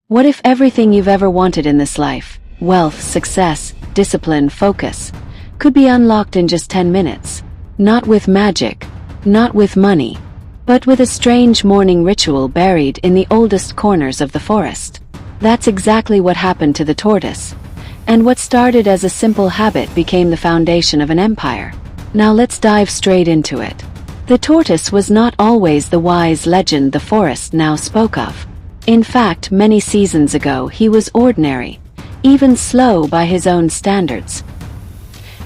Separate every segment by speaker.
Speaker 1: What if everything you've ever wanted in this life, wealth, success, discipline, focus, could be unlocked in just 10 minutes? Not with magic, not with money, but with a strange morning ritual buried in the oldest corners of the forest. That's exactly what happened to the tortoise, and what started as a simple habit became the foundation of an empire. Now let's dive straight into it. The tortoise was not always the wise legend the forest now spoke of. In fact, many seasons ago he was ordinary, even slow by his own standards.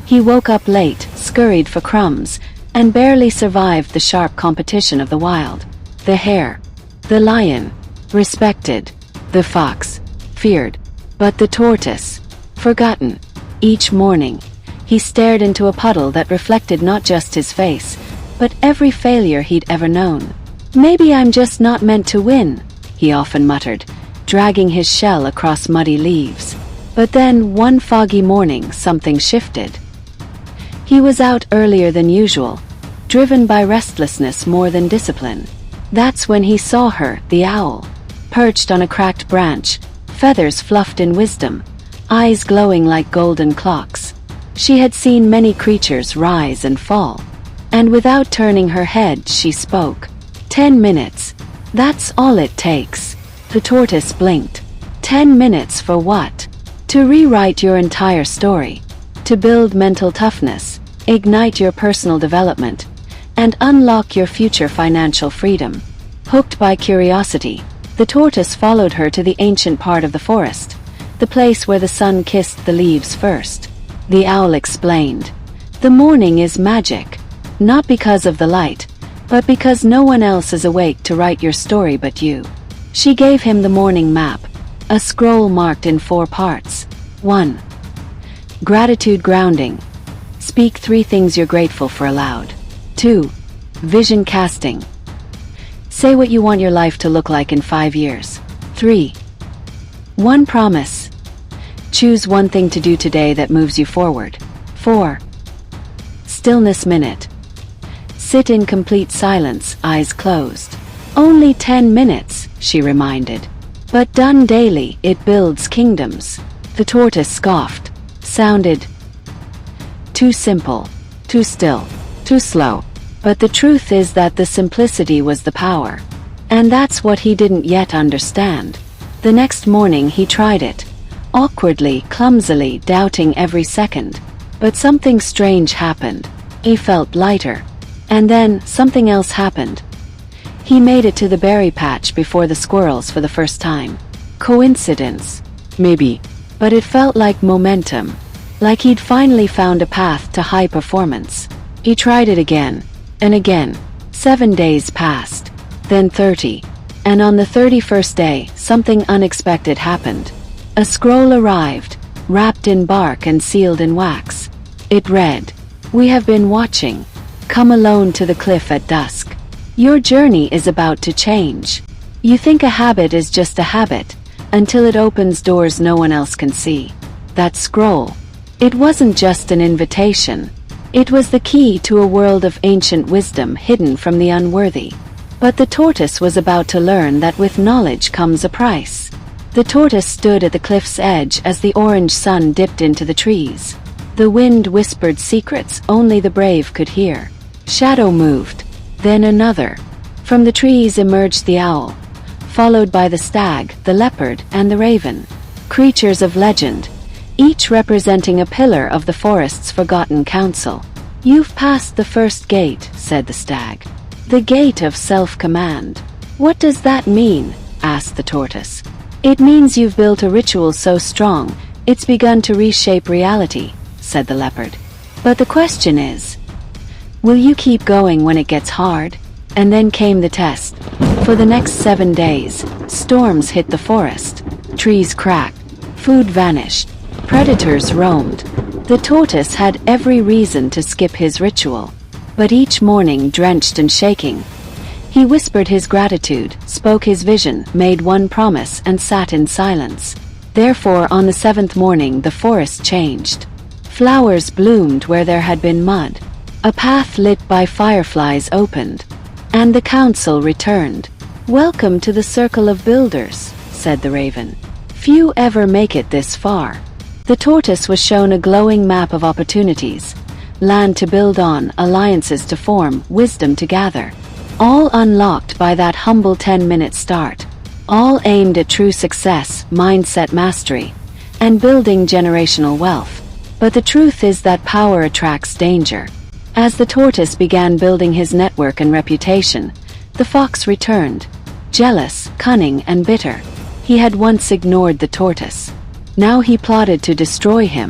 Speaker 1: He woke up late, scurried for crumbs, and barely survived the sharp competition of the wild. The hare, the lion, respected. The fox, feared. But the tortoise, forgotten. Each morning, he stared into a puddle that reflected not just his face, but every failure he'd ever known. "Maybe I'm just not meant to win," he often muttered, dragging his shell across muddy leaves. But then, one foggy morning, something shifted. He was out earlier than usual, driven by restlessness more than discipline. That's when he saw her, the owl, perched on a cracked branch, feathers fluffed in wisdom, eyes glowing like golden clocks. She had seen many creatures rise and fall, and without turning her head, she spoke. 10 minutes. That's all it takes. The tortoise blinked. 10 minutes for what? To rewrite your entire story, to build mental toughness, ignite your personal development, and unlock your future financial freedom. Hooked by curiosity, the tortoise followed her to the ancient part of the forest, the place where the sun kissed the leaves first. The owl explained, "The morning is magic, not because of the light, but because no one else is awake to write your story but you." She gave him the morning map, a scroll marked in 4 parts. 1. Gratitude grounding. Speak 3 things you're grateful for aloud. 2. Vision casting. Say what you want your life to look like in 5 years. 3. One promise. Choose one thing to do today that moves you forward. 4. Stillness minute. Sit in complete silence, eyes closed. Only 10 minutes, she reminded. But done daily, it builds kingdoms. The tortoise scoffed. Sounded too simple, too still, too slow. But the truth is that the simplicity was the power. And that's what he didn't yet understand. The next morning he tried it. Awkwardly, clumsily, doubting every second. But something strange happened. He felt lighter. And then, something else happened. He made it to the berry patch before the squirrels for the first time. Coincidence? Maybe. But it felt like momentum. Like he'd finally found a path to high performance. He tried it again. And again. 7 days passed. Then 30. And on the 31st day, something unexpected happened. A scroll arrived, wrapped in bark and sealed in wax. It read, "We have been watching. Come alone to the cliff at dusk. Your journey is about to change." You think a habit is just a habit, until it opens doors no one else can see. That scroll. It wasn't just an invitation. It was the key to a world of ancient wisdom hidden from the unworthy. But the tortoise was about to learn that with knowledge comes a price. The tortoise stood at the cliff's edge as the orange sun dipped into the trees. The wind whispered secrets only the brave could hear. Shadow moved, then another. From the trees emerged the owl, followed by the stag, the leopard, and the raven. Creatures of legend, each representing a pillar of the forest's forgotten council. "You've passed the first gate," said the stag. "The gate of self-command." "What does that mean?" asked the tortoise. "It means you've built a ritual so strong, it's begun to reshape reality," said the leopard. "But the question is, will you keep going when it gets hard?" And then came the test. For the next 7 days, storms hit the forest. Trees cracked. Food vanished. Predators roamed. The tortoise had every reason to skip his ritual. But each morning, drenched and shaking, he whispered his gratitude, spoke his vision, made one promise, and sat in silence. Therefore, on the 7th morning, the forest changed. Flowers bloomed where there had been mud. A path lit by fireflies opened. And the council returned. "Welcome to the circle of builders," said the raven. "Few ever make it this far." The tortoise was shown a glowing map of opportunities, land to build on, alliances to form, wisdom to gather. All unlocked by that humble 10-minute start. All aimed at true success, mindset mastery, and building generational wealth. But the truth is that power attracts danger. As the tortoise began building his network and reputation, the fox returned, jealous, cunning, and bitter. He had once ignored the tortoise. Now he plotted to destroy him.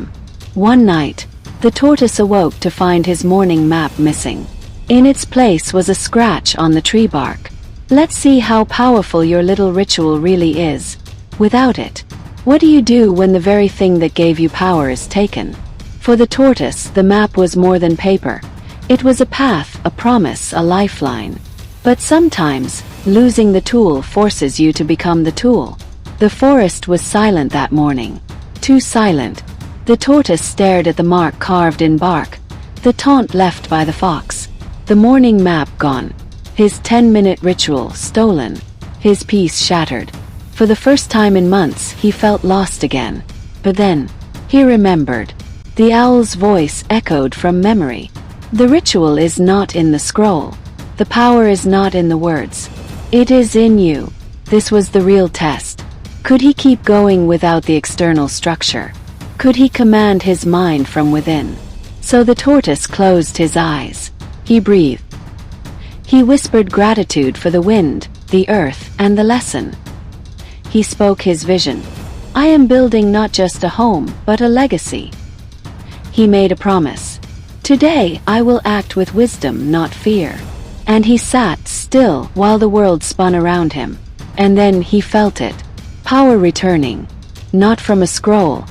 Speaker 1: One night, the tortoise awoke to find his morning map missing. In its place was a scratch on the tree bark. Let's see how powerful your little ritual really is. Without it, what do you do when the very thing that gave you power is taken? For the tortoise, the map was more than paper. It was a path, a promise, a lifeline. But sometimes, losing the tool forces you to become the tool. The forest was silent that morning. Too silent. The tortoise stared at the mark carved in bark, the taunt left by the fox. The morning map gone. His 10-minute ritual stolen. His peace shattered. For the first time in months, he felt lost again. But then, he remembered. The owl's voice echoed from memory. The ritual is not in the scroll. The power is not in the words. It is in you. This was the real test. Could he keep going without the external structure? Could he command his mind from within? So the tortoise closed his eyes. He breathed. He whispered gratitude for the wind, the earth, and the lesson. He spoke his vision. I am building not just a home, but a legacy. He made a promise. Today I will act with wisdom, not fear. And he sat still while the world spun around him. And then he felt it. Power returning. Not from a scroll,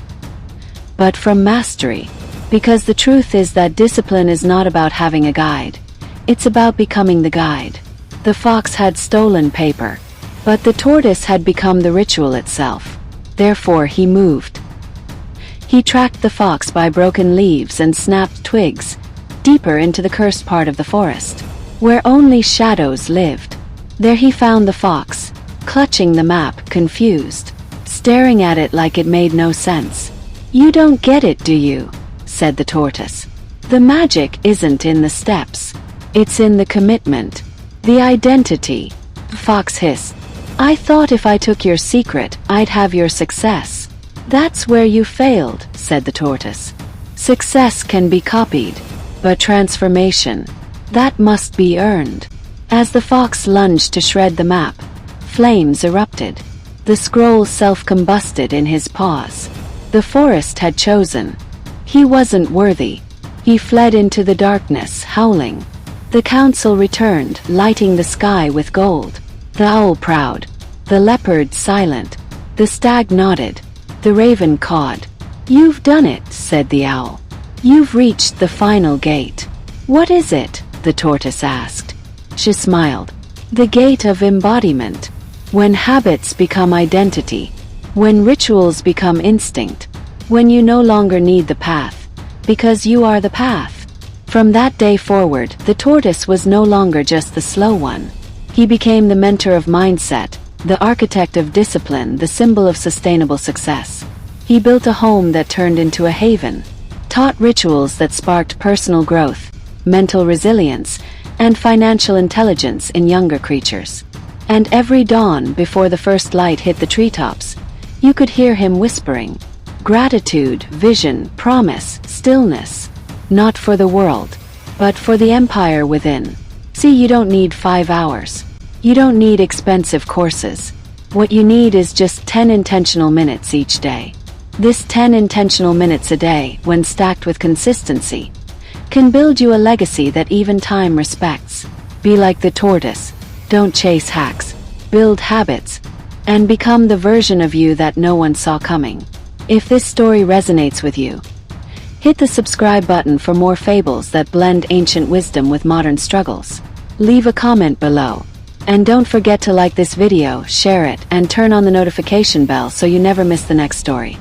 Speaker 1: but from mastery. Because the truth is that discipline is not about having a guide. It's about becoming the guide. The fox had stolen paper, but the tortoise had become the ritual itself. Therefore he moved. He tracked the fox by broken leaves and snapped twigs, deeper into the cursed part of the forest, where only shadows lived. There he found the fox, clutching the map, confused, staring at it like it made no sense. You don't get it, do you? Said the tortoise. The magic isn't in the steps. It's in the commitment. The identity. The fox hissed. I thought if I took your secret, I'd have your success. That's where you failed, said the tortoise. Success can be copied, but transformation, that must be earned. As the fox lunged to shred the map, flames erupted. The scroll self-combusted in his paws. The forest had chosen. He wasn't worthy. He fled into the darkness, howling. The council returned, lighting the sky with gold. The owl proud. The leopard silent. The stag nodded. The raven cawed. You've done it, said the owl. You've reached the final gate. What is it? The tortoise asked. She smiled. The gate of embodiment. When habits become identity. When rituals become instinct. When you no longer need the path, because you are the path. From that day forward, the tortoise was no longer just the slow one. He became the mentor of mindset, the architect of discipline, the symbol of sustainable success. He built a home that turned into a haven, taught rituals that sparked personal growth, mental resilience, and financial intelligence in younger creatures. And every dawn before the first light hit the treetops, you could hear him whispering, gratitude, vision, promise, stillness. Not for the world, but for the empire within. See, you don't need 5 hours. You don't need expensive courses. What you need is just 10 intentional minutes each day. This 10 intentional minutes a day, when stacked with consistency, can build you a legacy that even time respects. Be like the tortoise. Don't chase hacks. Build habits. And become the version of you that no one saw coming. If this story resonates with you, hit the subscribe button for more fables that blend ancient wisdom with modern struggles. Leave a comment below. And don't forget to like this video, share it, and turn on the notification bell so you never miss the next story.